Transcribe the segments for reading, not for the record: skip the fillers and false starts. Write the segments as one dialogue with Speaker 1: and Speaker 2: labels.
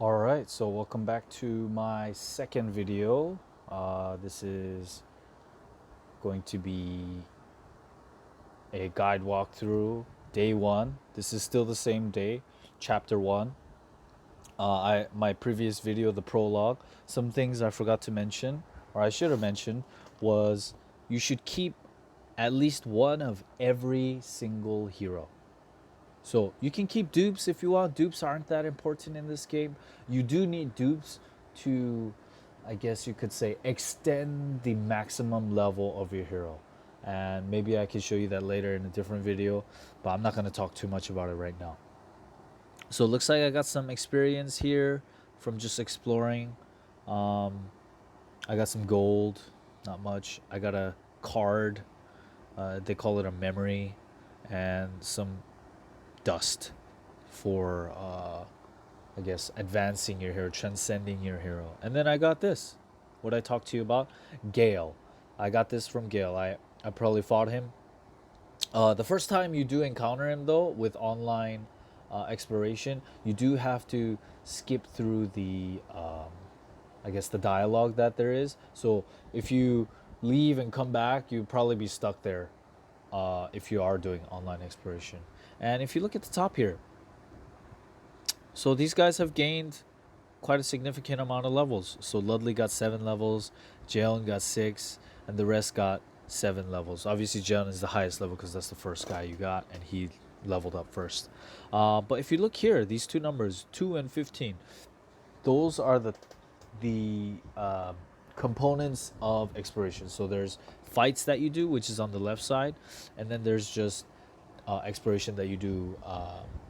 Speaker 1: Alright, so welcome back to my second video. This is going to be a guide walkthrough, day one. This is still the same day, chapter one. My previous video, the prologue, some things I forgot to mention, or I should have mentioned, was you should keep at least one of every single hero. So you can keep dupes if you want. Dupes aren't that important in this game. You do need dupes to, I guess you could say, extend the maximum level of your hero. And maybe I can show you that later in a different video, but I'm not going to talk too much about it right now. So it looks like I got some experience here from just exploring. I got some gold, not much. I got a card. They call it a memory, and some dust for I guess advancing your hero, transcending your hero. And then I got this, what I talked to you about, Gale. I got this from Gale. I probably fought him. The first time you do encounter him though with online exploration, you do have to skip through the I guess the dialogue that there is. So if you leave and come back, you'll probably be stuck there if you are doing online exploration. And if you look at the top here, so these guys have gained quite a significant amount of levels. So Ludley got 7 levels, Jalen got 6, and the rest got 7 levels. Obviously, Jalen is the highest level because that's the first guy you got, and he leveled up first. But if you look here, these two numbers, 2 and 15, those are the components of exploration. So there's fights that you do, which is on the left side, and then there's just exploration that you do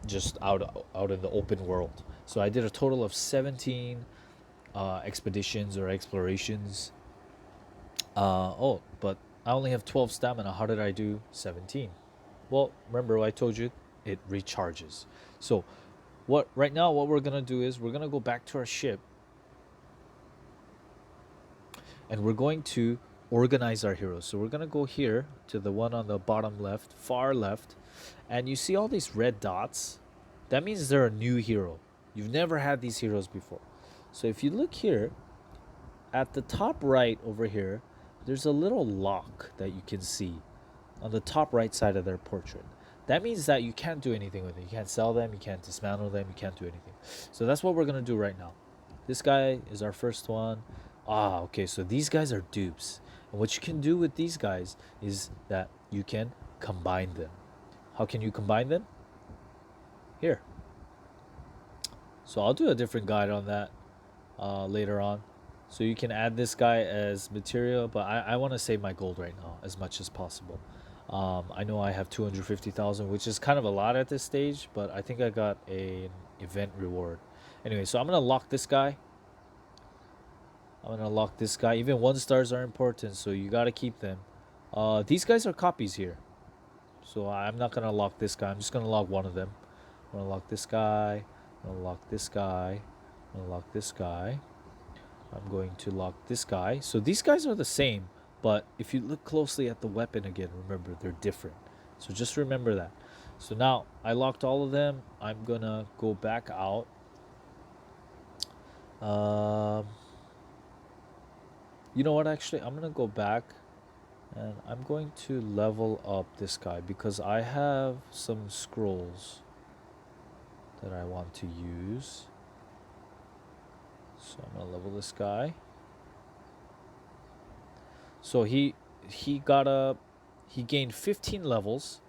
Speaker 1: just out in the open world. So I did a total of 17 expeditions or explorations. But I only have 12 stamina. How did I do 17? Well, remember I told you it recharges. So what right now what we're gonna do is we're gonna go back to our ship, and we're going to organize our heroes. So we're going to go here to the one on the bottom left, far left, and you see all these red dots. That means they're a new hero. You've never had these heroes before. So if you look here, at the top right over here, there's a little lock that you can see on the top right side of their portrait. That means that you can't do anything with it. You can't sell them, you can't dismantle them, you can't do anything. So that's what we're going to do right now. This guy is our first one. Okay, so these guys are dupes. And what you can do with these guys is that you can combine them. How can you combine them? Here. So I'll do a different guide on that later on. So you can add this guy as material, but I want to save my gold right now as much as possible. I know I have 250,000, which is kind of a lot at this stage, but I think I got an event reward. Anyway, so I'm going to lock this guy. Even 1 stars are important, so you gotta keep them. These guys are copies here, so I'm not gonna lock this guy. I'm just gonna lock one of them. I'm gonna lock this guy. I'm gonna lock this guy. I'm gonna lock this guy. I'm going to lock this guy. So these guys are the same, but if you look closely at the weapon again, remember they're different. So just remember that. So now I locked all of them. I'm gonna go back out. You know what, actually, I'm going to go back and I'm going to level up this guy because I have some scrolls that I want to use. So I'm going to level this guy. So he gained 15 levels.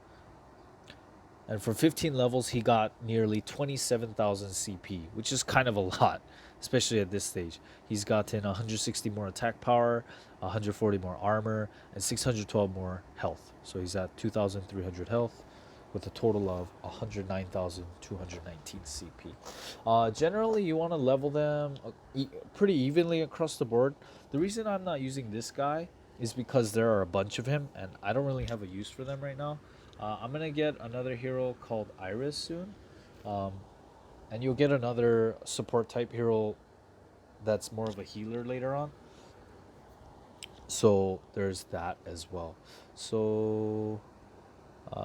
Speaker 1: And for 15 levels, he got nearly 27,000 CP, which is kind of a lot, especially at this stage. He's gotten 160 more attack power, 140 more armor, and 612 more health. So he's at 2,300 health with a total of 109,219 CP. Generally, you want to level them pretty evenly across the board. The reason I'm not using this guy is because there are a bunch of him, and I don't really have a use for them right now. I'm going to get another hero called Iris soon. And you'll get another support type hero that's more of a healer later on. So there's that as well. So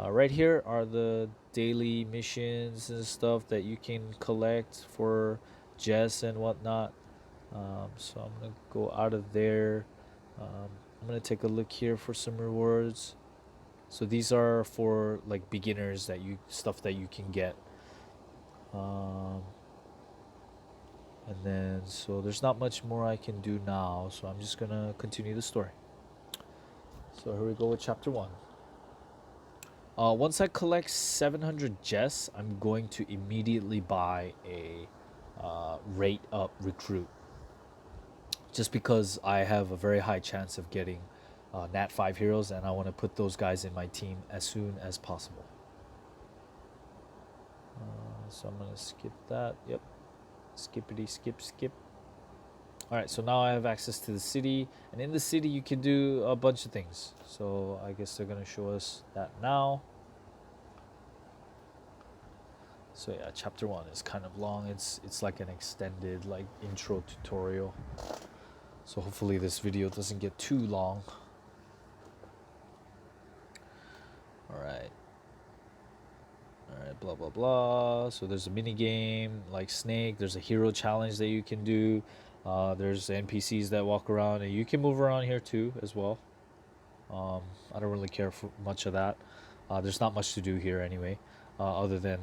Speaker 1: right here are the daily missions and stuff that you can collect for Jess and whatnot. So I'm gonna go out of there. I'm gonna take a look here for some rewards. So these are for like beginners that you stuff that you can get. Um, and then so there's not much more I can do now. So I'm just gonna continue the story. So here we go with chapter 1. Once I collect 700 Jess, I'm going to immediately buy a rate up recruit. Just because I have a very high chance of getting Nat 5 heroes, and I want to put those guys in my team as soon as possible. So I'm going to skip that. Yep. Skippity skip skip. Alright, so now I have access to the city, and in the city you can do a bunch of things. So I guess they're going to show us that now. So yeah, chapter 1 is kind of long. It's like an extended like intro tutorial. So hopefully this video doesn't get too long. Alright. Alright, blah blah blah. So there's a mini game like Snake. There's a hero challenge that you can do. There's NPCs that walk around, and you can move around here too as well. I don't really care for much of that. There's not much to do here anyway, other than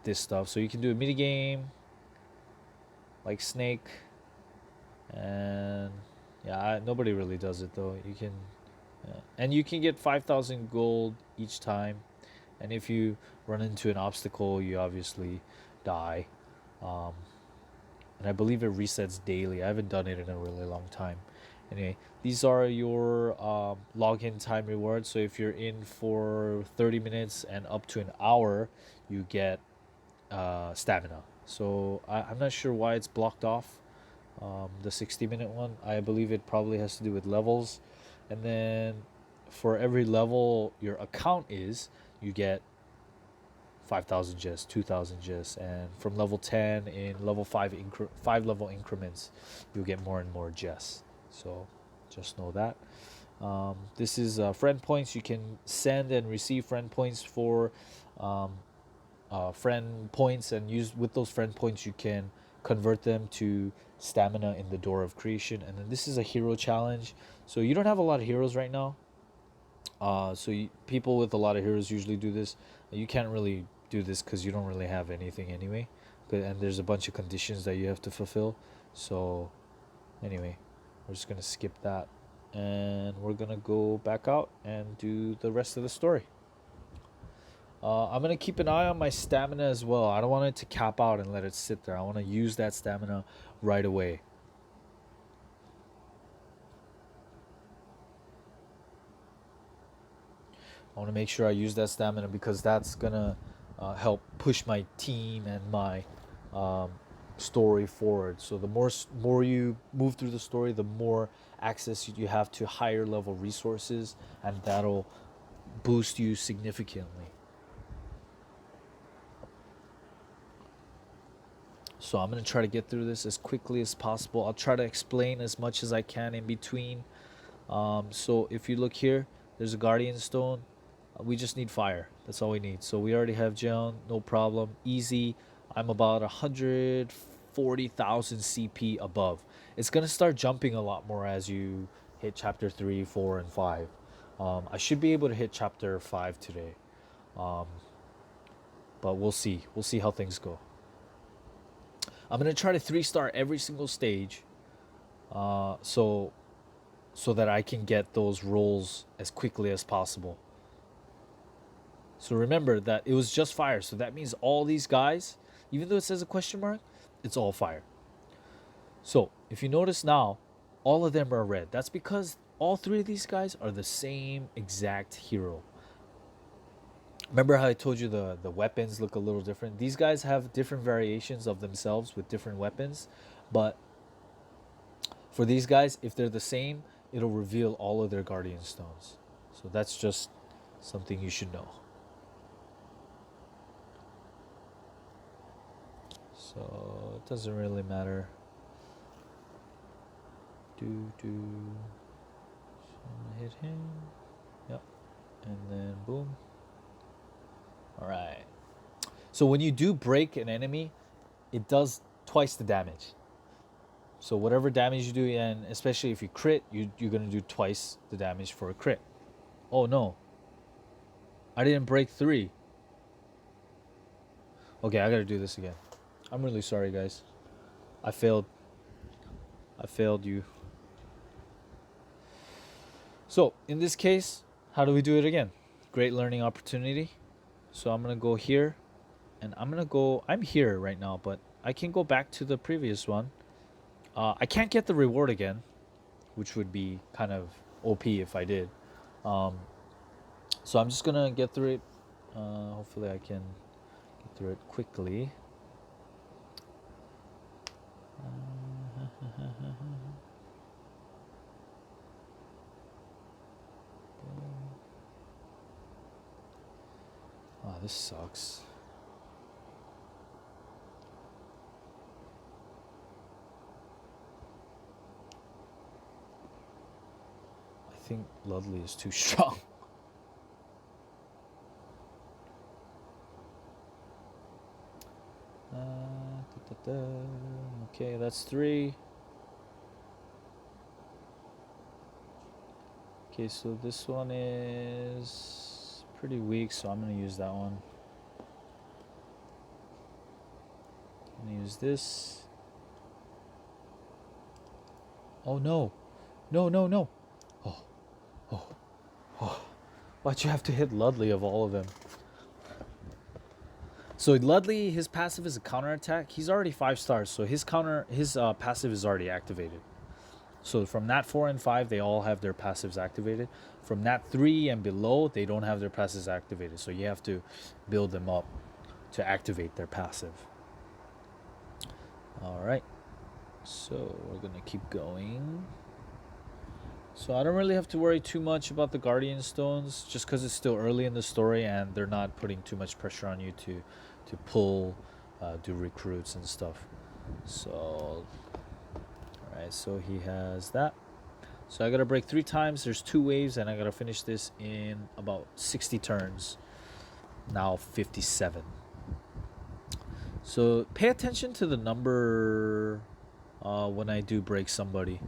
Speaker 1: this stuff. So you can do a mini game like Snake, and yeah, nobody really does it though. You can, and you can get 5,000 gold each time, and if you run into an obstacle, you obviously die. And I believe it resets daily. I haven't done it in a really long time. Anyway, these are your login time rewards. So if you're in for 30 minutes and up to an hour, you get stamina. So I'm not sure why it's blocked off. The 60-minute one, I believe it probably has to do with levels. And then for every level your account is, you get 5,000 Jess, 2,000 Jess, and from level 10 in level 5 level increments, you'll get more and more Jess. So just know that. This is friend points. You can send and receive friend points for friend points, and use with those friend points you can convert them to stamina in the Door of Creation. And then this is a hero challenge. So you don't have a lot of heroes right now. People with a lot of heroes usually do this. You can't really do this because you don't really have anything anyway. And there's a bunch of conditions that you have to fulfill. So anyway, we're just going to skip that. And we're going to go back out and do the rest of the story. I'm going to keep an eye on my stamina as well. I don't want it to cap out and let it sit there. I want to use that stamina right away. I want to make sure I use that stamina because that's going to help push my team and my story forward. So the more you move through the story, the more access you have to higher level resources, and that'll boost you significantly. So I'm going to try to get through this as quickly as possible. I'll try to explain as much as I can in between. So if you look here, there's a Guardian Stone. We just need fire. That's all we need. So we already have Jeon, no problem. Easy. I'm about 140,000 CP above. It's going to start jumping a lot more as you hit chapter 3, 4, and 5. I should be able to hit chapter 5 today. But we'll see. We'll see how things go. I'm going to try to 3-star every single stage. So that I can get those rolls as quickly as possible. So remember that it was just fire. So that means all these guys, even though it says a question mark, it's all fire. So if you notice now, all of them are red. That's because all 3 of these guys are the same exact hero. Remember how I told you the weapons look a little different? These guys have different variations of themselves with different weapons. But for these guys, if they're the same, it'll reveal all of their Guardian Stones. So that's just something you should know. So it doesn't really matter. So I'm gonna hit him. Yep. And then boom. Alright. So when you do break an enemy, it does twice the damage. So whatever damage you do, and especially if you crit, you're gonna do twice the damage for a crit. Oh no, I didn't break 3. Okay, I gotta do this again. I'm really sorry, guys. I failed you. So in this case, how do we do it again? Great learning opportunity. So I'm gonna go here, and I'm here right now, but I can go back to the previous one. I can't get the reward again, which would be kind of OP if I did. So I'm just gonna get through it. Hopefully I can get through it quickly. Oh, this sucks. I think Ludley is too strong. Okay, that's 3. Okay, so this one is pretty weak, so I'm gonna use that one. I'm gonna use this. Oh no. No, no, no. Oh. Why'd you have to hit Ludley of all of them? So Ludley, his passive is a counterattack. He's already 5 stars, so his passive is already activated. So from Nat 4 and 5, they all have their passives activated. From Nat 3 and below, they don't have their passives activated. So you have to build them up to activate their passive. Alright. So we're going to keep going. So I don't really have to worry too much about the Guardian Stones, just because it's still early in the story and they're not putting too much pressure on you to pull, do recruits and stuff. So, alright, so he has that. So I gotta break 3 times. There's 2 waves, and I gotta finish this in about 60 turns. Now 57. So pay attention to the number when I do break somebody,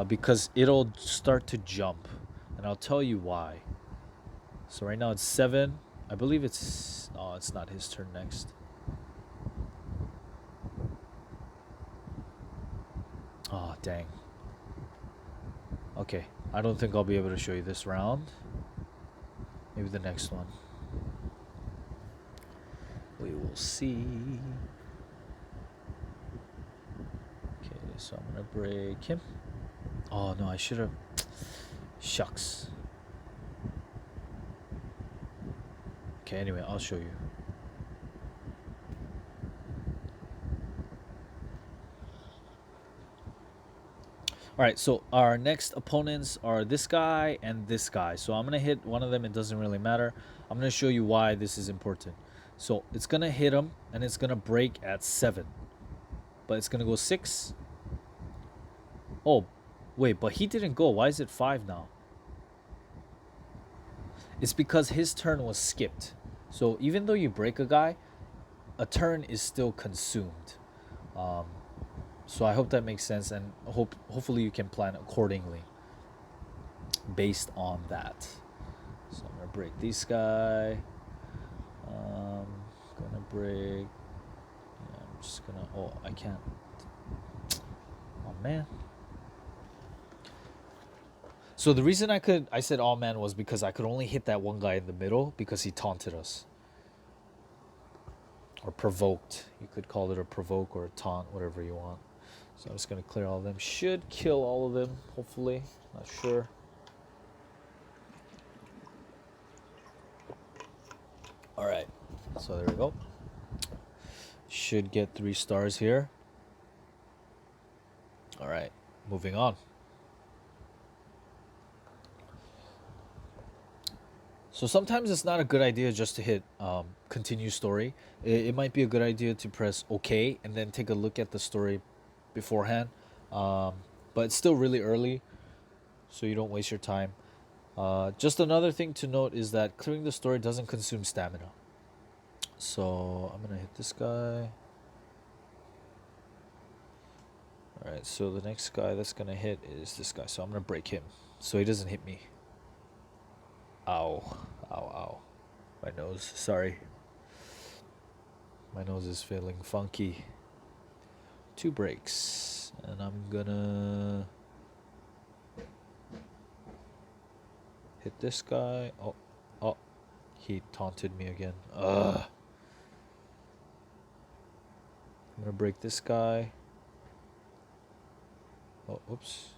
Speaker 1: because it'll start to jump, and I'll tell you why. So right now it's 7. I believe it's... Oh, it's not his turn next. Oh, dang. Okay, I don't think I'll be able to show you this round. Maybe the next one. We will see. Okay, so I'm gonna break him. Oh no, I should have... Shucks. Okay, anyway, I'll show you. Alright, so our next opponents are this guy and this guy. So I'm going to hit one of them. It doesn't really matter. I'm going to show you why this is important. So it's going to hit him, and it's going to break at 7. But it's going to go 6. Oh, wait, but he didn't go. Why is it 5 now? It's because his turn was skipped. So even though you break a guy, a turn is still consumed. So I hope that makes sense, and hopefully you can plan accordingly based on that. So I'm gonna break this guy. Gonna break. Yeah, I'm just gonna. Oh, I can't. Oh man. So the reason I said oh man was because I could only hit that one guy in the middle because he taunted us. Or provoked. You could call it a provoke or a taunt, whatever you want. So I'm just going to clear all of them. Should kill all of them, hopefully. Not sure. Alright. So there we go. Should get 3 stars here. Alright. Moving on. So sometimes it's not a good idea just to hit continue story. It might be a good idea to press OK and then take a look at the story beforehand. But it's still really early, so you don't waste your time. Just another thing to note is that clearing the story doesn't consume stamina. So I'm going to hit this guy. Alright, so the next guy that's gonna hit is this guy. So I'm gonna break him so he doesn't hit me. Ow. Ow, ow. My nose. Sorry. My nose is feeling funky. 2 breaks. And I'm gonna hit this guy. Oh. Oh. He taunted me again. Ugh. I'm gonna break this guy. Oh, oops.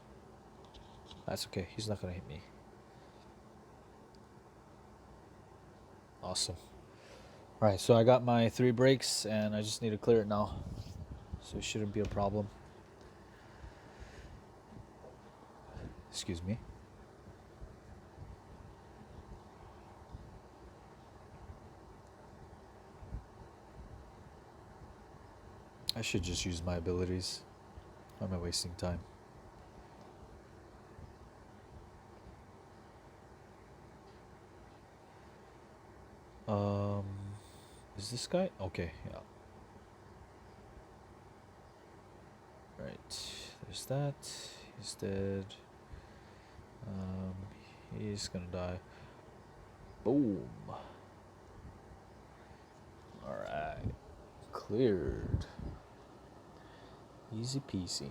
Speaker 1: That's okay. He's not gonna hit me. Awesome. Alright, so I got my 3 breaks and I just need to clear it now. So it shouldn't be a problem. Excuse me. I should just use my abilities. Why am I wasting time? Is this guy? Okay, yeah. Right, there's that. He's dead. He's gonna die. Boom. Alright. Cleared. Easy peasy.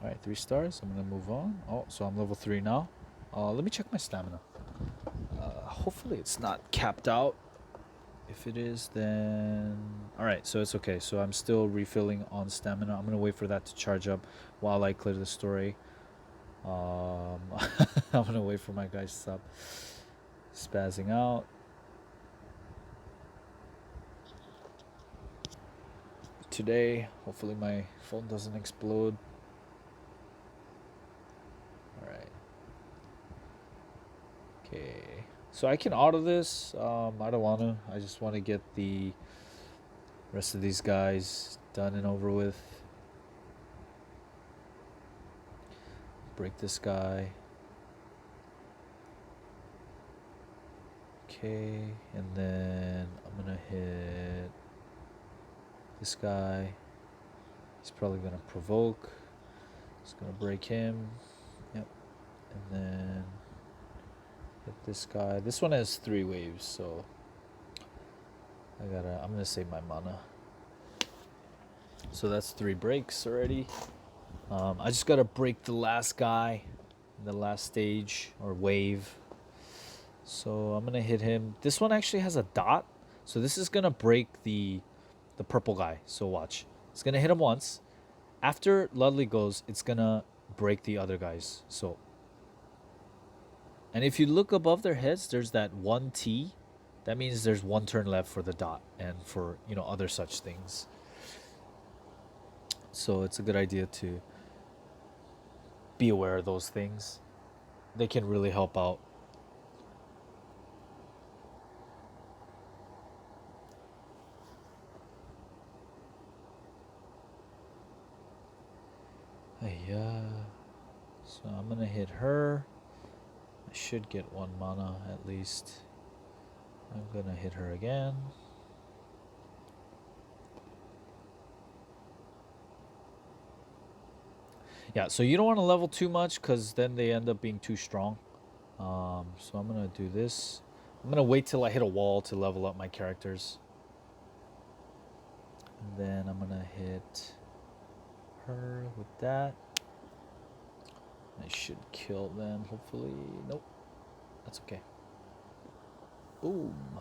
Speaker 1: Alright, 3 stars. I'm gonna move on. Oh, so I'm level 3 now. Let me check my stamina. Hopefully it's not capped out. If it is, then... Alright, so it's okay. So I'm still refilling on stamina. I'm gonna wait for that to charge up while I clear the story. I'm gonna wait for my guys to stop spazzing out. Today, hopefully my phone doesn't explode. Alright. Okay. So I can auto this. I don't want to. I just want to get the rest of these guys done and over with. Break this guy. Okay. And then I'm going to hit this guy. He's probably going to provoke. It's going to break him. Yep. And then hit this guy. This one has 3 waves, so I'm gonna save my mana. So that's 3 breaks already. I just gotta break the last guy, the last stage or wave. So I'm gonna hit him. This one actually has a dot, so this is gonna break the purple guy. So watch. It's gonna hit him once. After Ludley goes, it's gonna break the other guys. So, and if you look above their heads, there's that 1 T. That means there's 1 turn left for the dot and for, you know, other such things. So it's a good idea to be aware of those things. They can really help out. So I'm gonna hit her. I should get 1 mana at least. I'm gonna hit her again. Yeah, so you don't want to level too much because then they end up being too strong. So I'm gonna do this. I'm gonna wait till I hit a wall to level up my characters. And then I'm gonna hit her with that. I should kill them, hopefully. Nope. That's okay. Boom.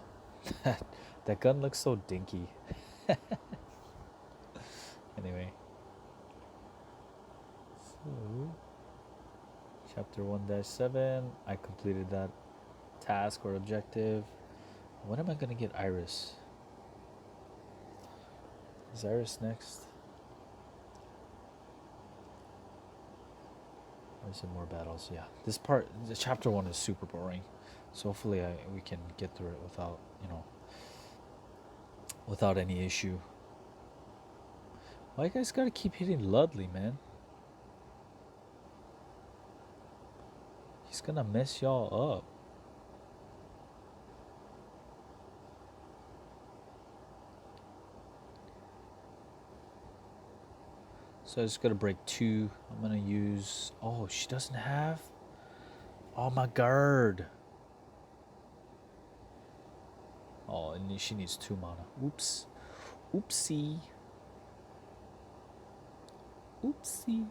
Speaker 1: That gun looks so dinky. Anyway. So, chapter 1-7. I completed that task or objective. When am I going to get Iris? Is Iris next? Or is it more battles? Yeah. This part, the chapter 1 is super boring. So hopefully we can get through it without, you know, without any issue. Why you guys gotta keep hitting Ludley, man? He's gonna mess y'all up. So I just gotta break 2. I'm gonna use... Oh, she doesn't have... Oh my god. Oh, and she needs 2 mana. Oops. Oopsie. Oopsie.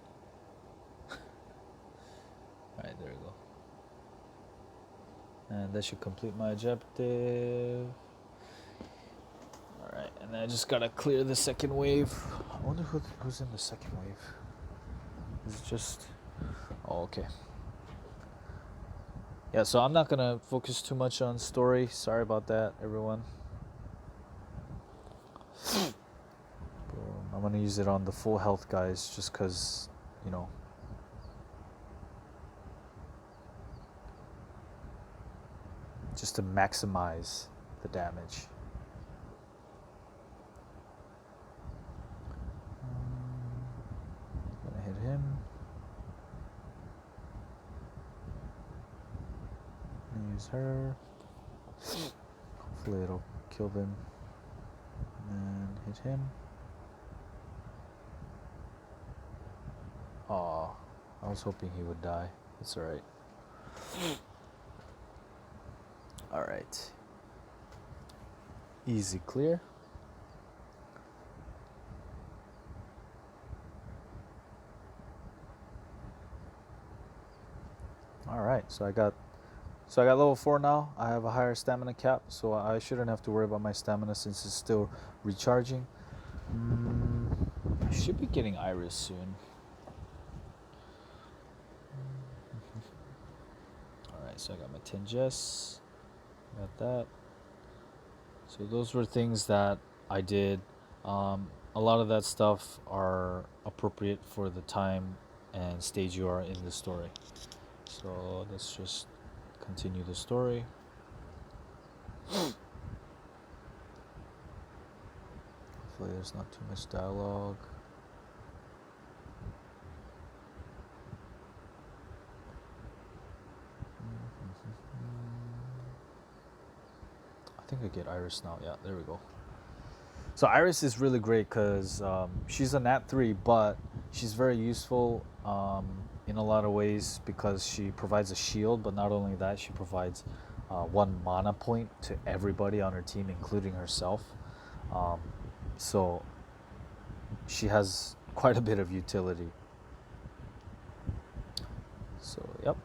Speaker 1: Alright, there we go. And that should complete my objective. Alright, and then I just gotta clear the second wave. I wonder who's in the second wave. Is it just... Oh, okay. Yeah, so I'm not gonna focus too much on story. Sorry about that, everyone. I'm gonna use it on the full health guys just because, you know, just to maximize the damage. Gonna hit him. Gonna use her. Hopefully it'll kill them. And hit him. Aw, I was hoping he would die. It's alright. Alright. Easy clear. Alright, so I got level 4 now. I have a higher stamina cap, so I shouldn't have to worry about my stamina since it's still recharging. I should be getting Iris soon. Alright, so I got my 10 Jess. Got that. So those were things that I did. A lot of that stuff are appropriate for the time and stage you are in the story. So let's just continue the story. Hopefully there's not too much dialogue. I think I get Iris now. Yeah, there we go. So Iris is really great because she's a Nat 3, but she's very useful in a lot of ways because she provides a shield, but not only that, she provides 1 mana point to everybody on her team, including herself. So she has quite a bit of utility. So, yep.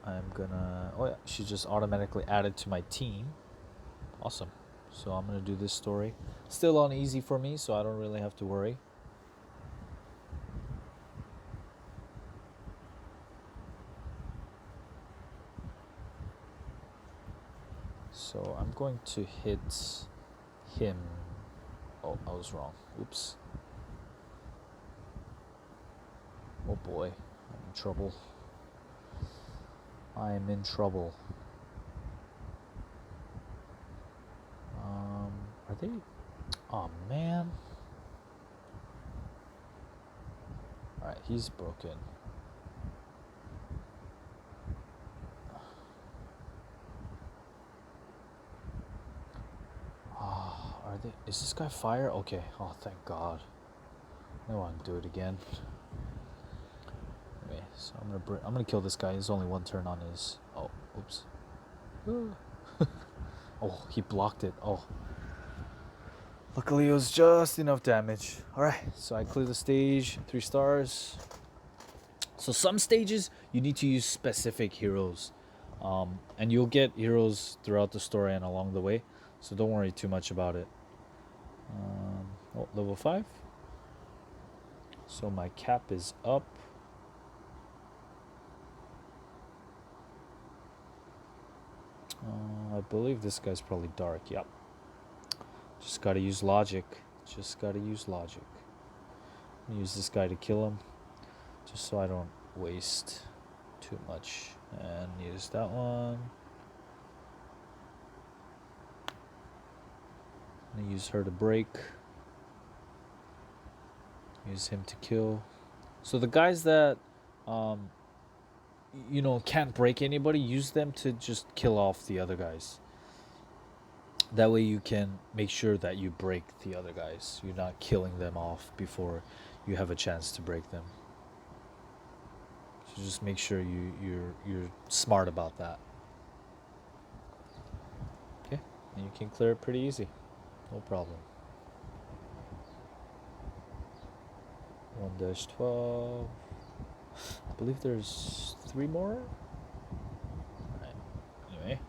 Speaker 1: I'm gonna... Oh yeah, she just automatically added to my team. Awesome. So I'm gonna do this story. Still on easy for me, so I don't really have to worry. So I'm going to hit him. Oh, I was wrong. Oops. Oh boy, I'm in trouble. I am in trouble. Are they? Oh man. Alright, he's broken. Are they? Is this guy fire? Okay. Oh, thank God. I don't want to do it again. Okay, so I'm gonna kill this guy. There's only 1 turn on his. Oh, oops. Oh, he blocked it. Oh. Luckily, it was just enough damage. Alright, so I clear the stage. 3 stars. So some stages, you need to use specific heroes. And you'll get heroes throughout the story and along the way. So don't worry too much about it. Oh, level 5. So my cap is up. I believe this guy's probably dark. Yep. Just gotta use logic. Just gotta use logic. Use this guy to kill him. Just so I don't waste too much. And use that one. I'm gonna use her to break. Use him to kill. So the guys that you know, can't break anybody, use them to just kill off the other guys. That way you can make sure that you break the other guys. You're not killing them off before you have a chance to break them. So just make sure you're smart about that. Okay, and you can clear it pretty easy, no problem. 1-12. I believe there's 3 more. Anyway,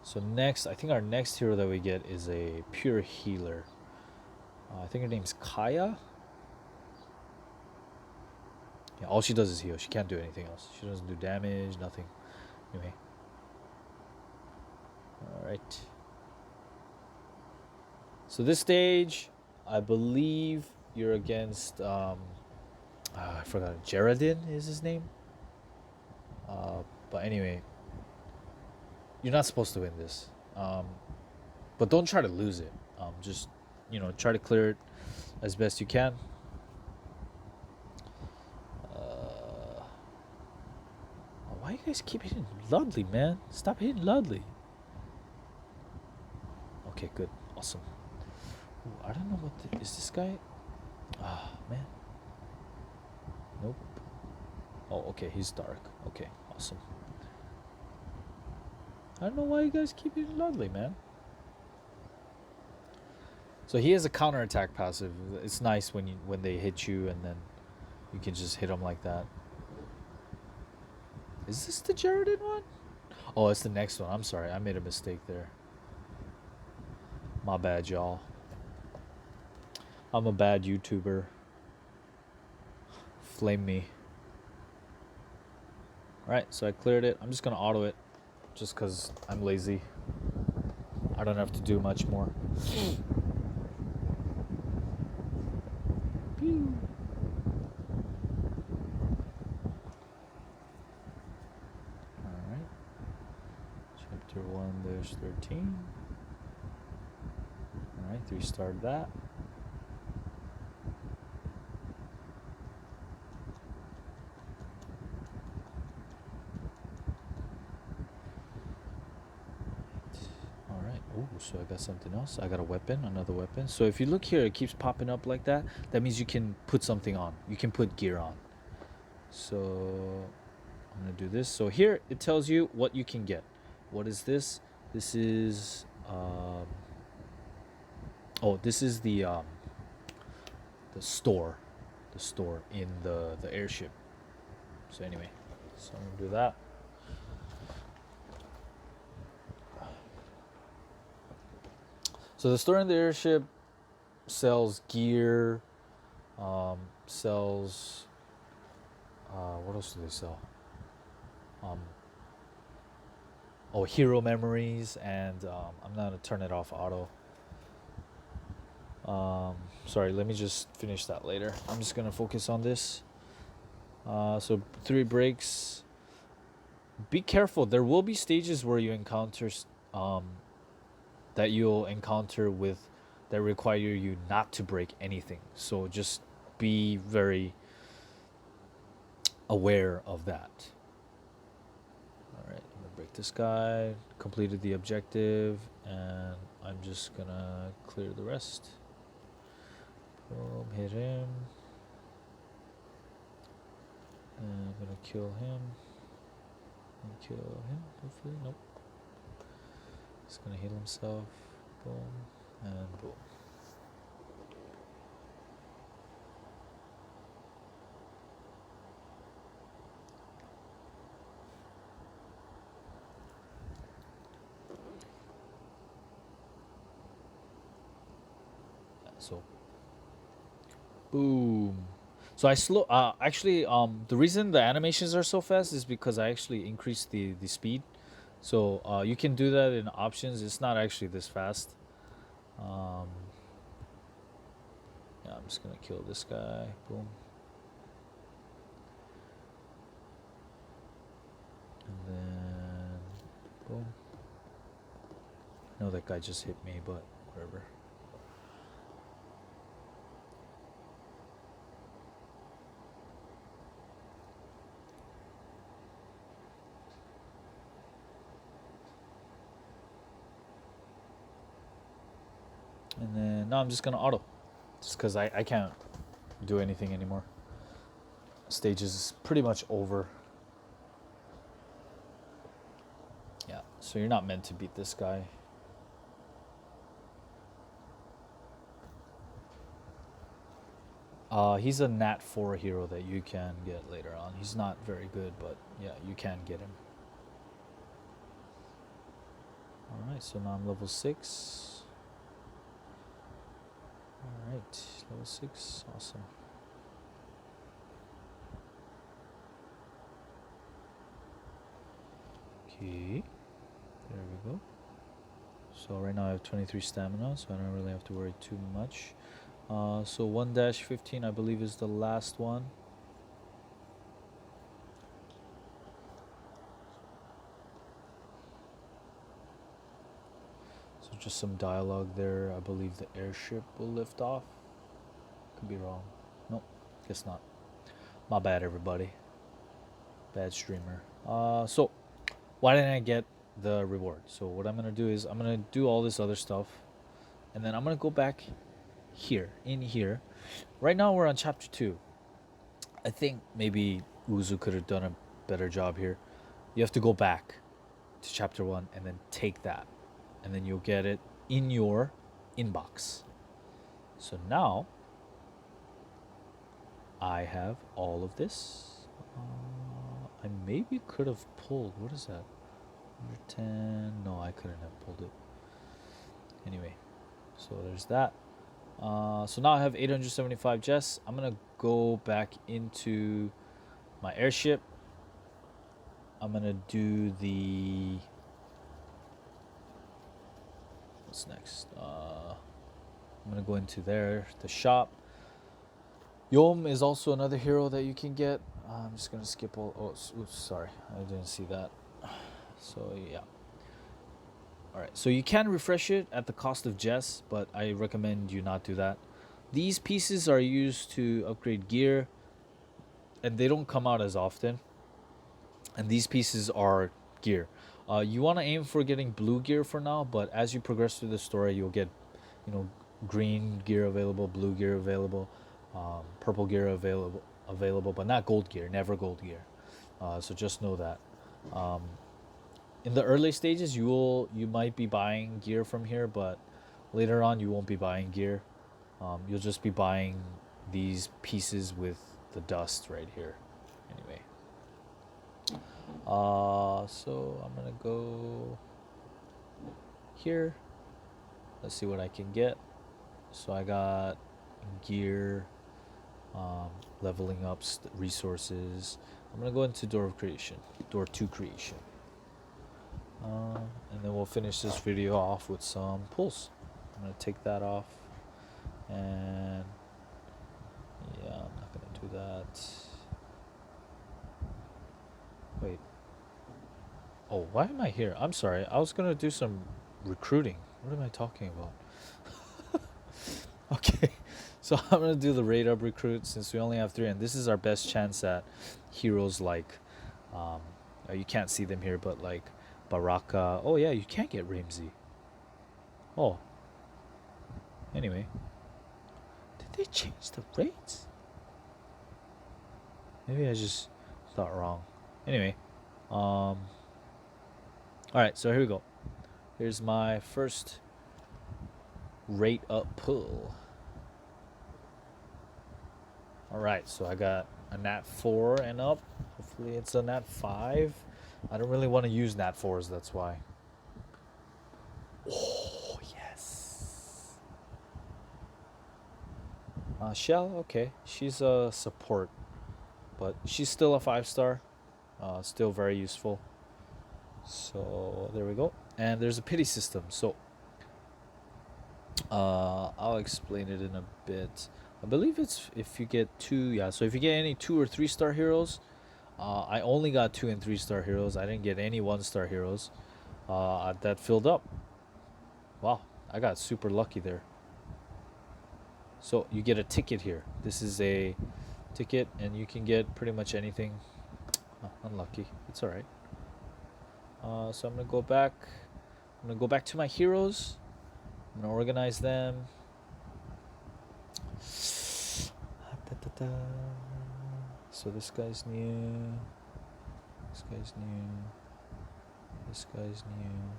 Speaker 1: so next, I think our next hero that we get is a pure healer. I think her name's Kaya. Yeah, all she does is heal. She can't do anything else. She doesn't do damage, nothing. Anyway. Alright. So this stage, I believe you're against, I forgot, Jaredin is his name? But anyway, you're not supposed to win this. But don't try to lose it. Just, try to clear it as best you can. Why you guys keep hitting Ludley, man? Stop hitting Ludley. Okay, good. Awesome. Ooh, I don't know what is this guy? Man. Nope. Oh, okay, he's dark. Okay, awesome. I don't know why you guys keep hitting Ludley, man. So he has a counterattack passive. It's nice when they hit you and then you can just hit them like that. Is this the Jaredin one? Oh, it's the next one. I'm sorry. I made a mistake there. My bad, y'all. I'm a bad YouTuber. Flame me. Alright, so I cleared it. I'm just going to auto it. Just because I'm lazy. I don't have to do much more. Pew. Alright. Chapter 1, there's 13. Alright, restart that. Oh, so I got something else. I got a weapon, another weapon. So if you look here, it keeps popping up like that. That means you can put something on. You can put gear on. So I'm going to do this. So here it tells you what you can get. What is this? This is... this is the store. The store in the airship. So anyway, so I'm going to do that. So the store in the airship sells gear, sells, what else do they sell? Hero memories, and I'm not going to turn it off auto. Sorry, let me just finish that later. I'm just going to focus on this. So 3 breaks. Be careful. There will be stages where you encounter that you'll encounter with that require you not to break anything. So just be very aware of that. All right, I'm gonna break this guy. Completed the objective, and I'm just gonna clear the rest. Boom, hit him. And I'm gonna kill him. And kill him, hopefully. Nope. He's gonna heal himself. Boom. And boom. So boom. So I slow actually the reason the animations are so fast is because I actually increased the speed. So you can do that in options. It's not actually this fast. Yeah, I'm just gonna kill this guy. Boom. And then boom. No, that guy just hit me, but whatever. And then now I'm just gonna auto, just because I can't do anything anymore. Stage is pretty much over. Yeah, so you're not meant to beat this guy. He's a Nat 4 hero that you can get later on. He's not very good, but yeah, you can get him. Alright, so now I'm level 6. Alright, level 6, awesome. Okay, there we go. So right now I have 23 stamina, so I don't really have to worry too much. So 1-15 I believe is the last one. So just some dialogue there. I believe the airship will lift off. Could be wrong. Nope, guess not. My bad, everybody. Bad streamer. So why didn't I get the reward? So what I'm gonna do is I'm gonna do all this other stuff, and then I'm gonna go back here, in here. Right now we're on chapter 2. I think maybe Uzu could have done a better job here. You have to go back to chapter 1 and then take that, and then you'll get it in your inbox. So now I have all of this. I maybe could have pulled, what is that? 110, no, I couldn't have pulled it. Anyway, so there's that. So now I have 875 Jess. I'm gonna go back into my airship. I'm gonna do the, what's next? I'm gonna go into there, the shop. Yom is also another hero that you can get. I'm just gonna skip all. Oh, oops, sorry, I didn't see that. So yeah. All right, so you can refresh it at the cost of Jess, but I recommend you not do that. These pieces are used to upgrade gear, and they don't come out as often. And these pieces are gear. You want to aim for getting blue gear for now, but as you progress through the story, you'll get, green gear available, blue gear available, purple gear available, but not gold gear. Never gold gear. So just know that. In the early stages, you might be buying gear from here, but later on you won't be buying gear. You'll just be buying these pieces with the dust right here. Anyway. So I'm gonna go here. Let's see what I can get. So I got gear, leveling up resources. I'm gonna go into door 2 creation. And then we'll finish this video off with some pulls. I'm gonna take that off, and yeah, I'm not gonna do that. Wait. Oh, why am I here? I'm sorry. I was gonna do some recruiting. What am I talking about? Okay, so I'm gonna do the raid up recruit since we only have 3, and this is our best chance at heroes like, you can't see them here, but like Baraka. Oh yeah, you can't get Ramsey. Oh. Anyway. Did they change the rates? Maybe I just thought wrong. Anyway. Alright, so here we go. Here's my first rate up pull. Alright, so I got a Nat 4 and up. Hopefully it's a Nat 5. I don't really want to use Nat 4s, that's why. Oh, yes. Shell, okay. She's a support, but she's still a 5-star. Still very useful. So there we go. And there's a pity system. So I'll explain it in a bit. I believe it's if you get 2. Yeah, so if you get any 2 or 3-star heroes, I only got 2 and 3-star heroes. I didn't get any 1-star heroes that filled up. Wow, I got super lucky there. So you get a ticket here. This is a ticket, and you can get pretty much anything. Unlucky. It's alright. So I'm gonna go back. I'm gonna go back to my heroes. I'm gonna organize them. Da. So this guy's new. This guy's new. This guy's new.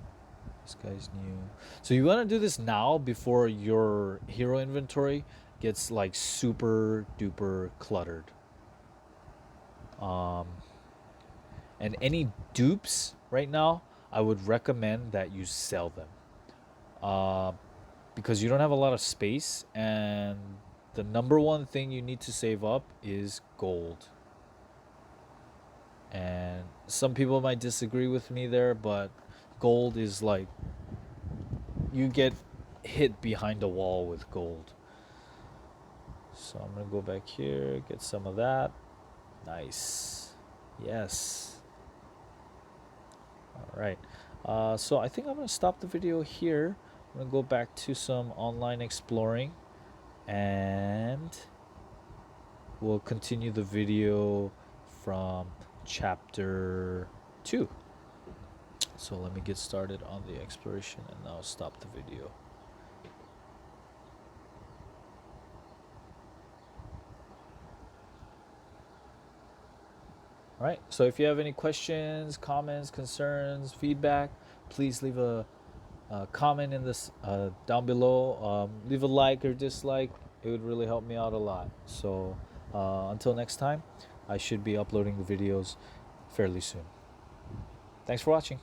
Speaker 1: This guy's new. So you want to do this now before your hero inventory gets like super duper cluttered. And any dupes right now, I would recommend that you sell them. Because you don't have a lot of space, and the number one thing you need to save up is gold. And some people might disagree with me there, but gold is like, you get hit behind a wall with gold. So I'm gonna go back here, get some of that. Nice. Yes. All right. So I think I'm gonna stop the video here. I'm gonna go back to some online exploring, and we'll continue the video from chapter 2. So let me get started on the exploration, and I'll stop the video. All right, so if you have any questions, comments, concerns, feedback, please leave a comment in this down below. Leave a like or dislike. It would really help me out a lot. So until next time, I should be uploading the videos fairly soon. Thanks for watching.